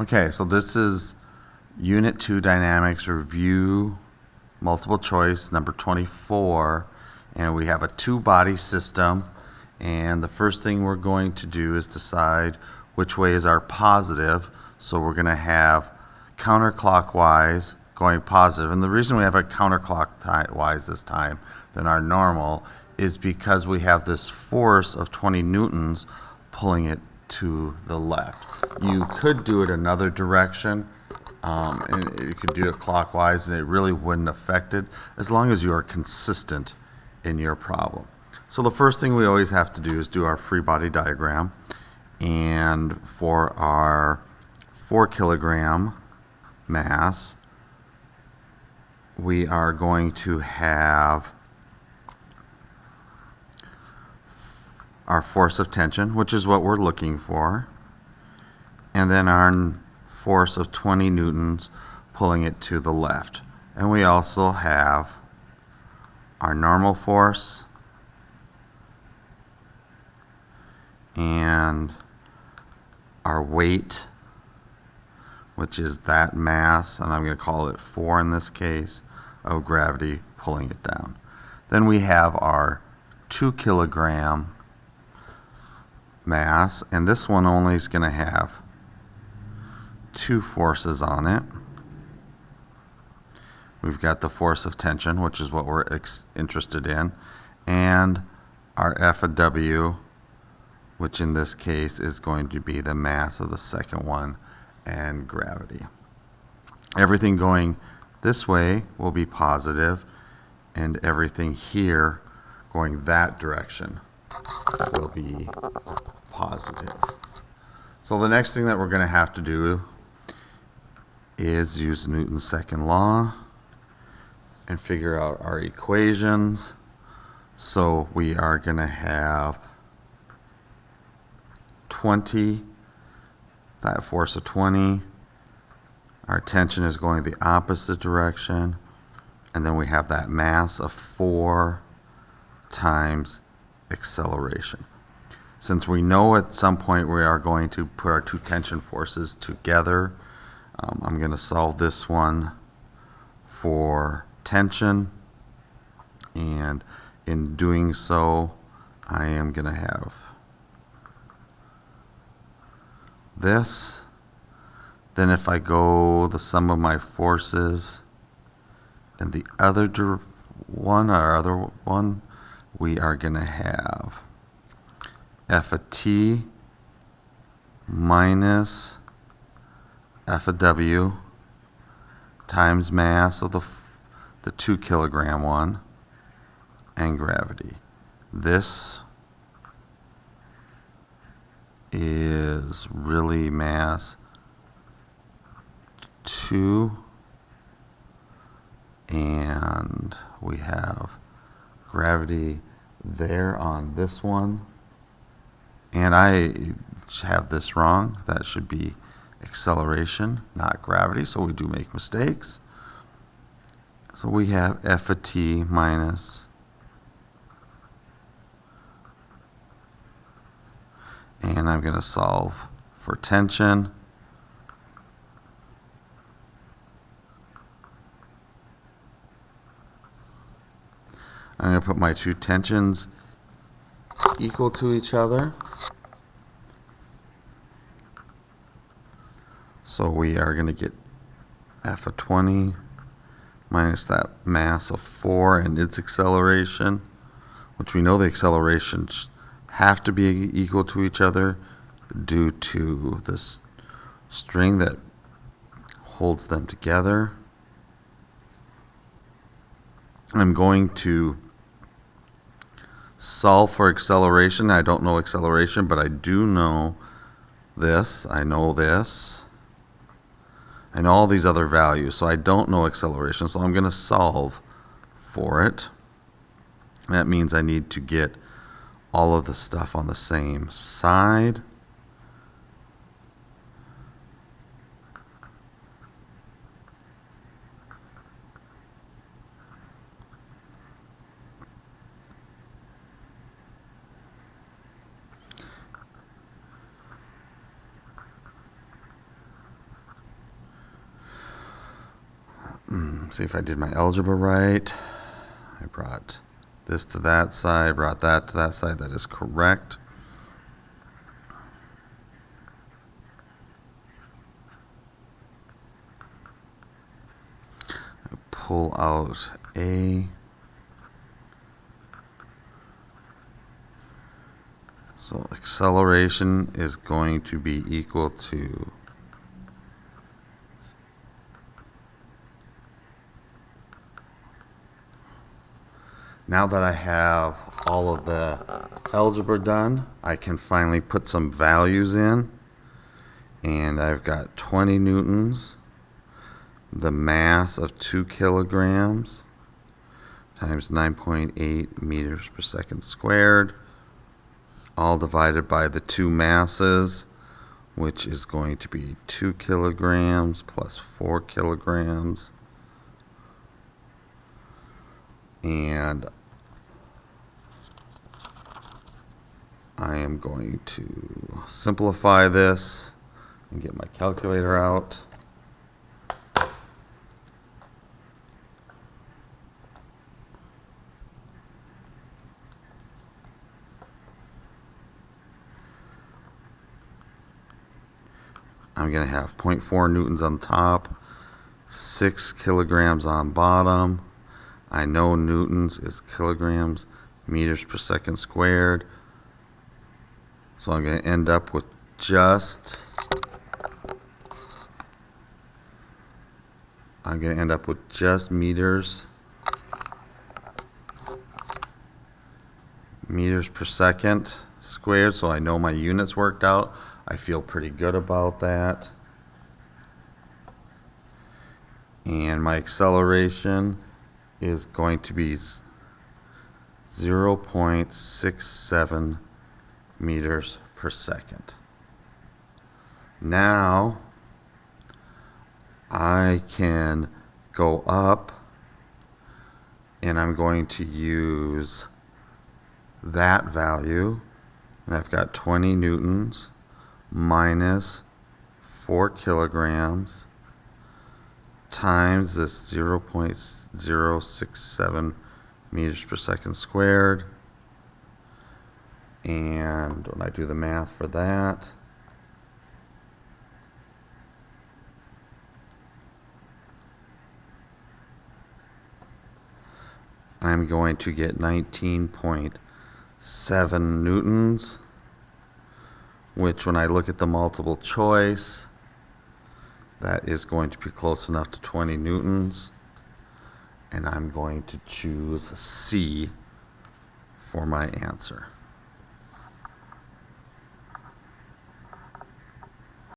Okay, so this is Unit 2 Dynamics Review, multiple choice, number 24. And we have a two-body system. And the first thing we're going to do is decide which way is our positive. So we're going to have counterclockwise going positive. And the reason we have it counterclockwise this time than our normal is because we have this force of 20 newtons pulling it to the left. You could do it another direction, and you could do it clockwise, and it really wouldn't affect it as long as you are consistent in your problem. So the first thing we always have to do is do our free body diagram. And for our 4 kilogram mass, we are going to have our force of tension, which is what we're looking for, and then our force of 20 newtons pulling it to the left. And we also have our normal force and our weight, which is that mass, and I'm going to call it 4 in this case, of gravity pulling it down. Then we have our 2 kilogram mass, and this one only is going to have 2 forces on it. We've got the force of tension, which is what we're interested in, and our F of W, which in this case is going to be the mass of the second one, and gravity. Everything going this way will be positive, and everything here going that direction will be positive. So the next thing that we're going to have to do is use Newton's second law and figure out our equations. So we are going to have 20, that force of 20. Our tension is going the opposite direction. And then we have that mass of 4 times acceleration. Since we know at some point we are going to put our 2 tension forces together, I'm going to solve this one for tension. And in doing so, I am going to have this. Then if I go the sum of my forces in the other one, we are going to have F of T minus F of W times mass of the 2 kilogram one and gravity. This is really mass 2, and we have gravity there on this one. And I have this wrong. That should be acceleration, not gravity, so we do make mistakes. So we have F of T minus, and I'm going to solve for tension. I'm going to put my 2 tensions equal to each other. So we are going to get F of 20 minus that mass of 4 and its acceleration, which we know the accelerations have to be equal to each other due to this string that holds them together. I'm going to solve for acceleration. I don't know acceleration, but I do know this. I know this. I know all these other values, so I don't know acceleration, so I'm going to solve for it. That means I need to get all of the stuff on the same side. See if I did my algebra right. I brought this to that side, brought that to that side. That is correct. Pull out A. So acceleration is going to be equal to now that I have all of the algebra done, I can finally put some values in. And I've got 20 newtons, the mass of 2 kilograms, times 9.8 meters per second squared, all divided by the two masses, which is going to be 2 kilograms plus 4 kilograms. And I am going to simplify this and get my calculator out. I'm going to have 0.4 newtons on top, 6 kilograms on bottom. I know newtons is kilograms, meters per second squared. So I'm going to end up with just meters per second squared. So I know my units worked out. I feel pretty good about that. And my acceleration is going to be 0.67 meters per second. Now I can go up, and I'm going to use that value, and I've got 20 newtons minus 4 kilograms times this 0.067 meters per second squared. And when I do the math for that, I'm going to get 19.7 newtons, which when I look at the multiple choice, that is going to be close enough to 20 newtons. And I'm going to choose C for my answer.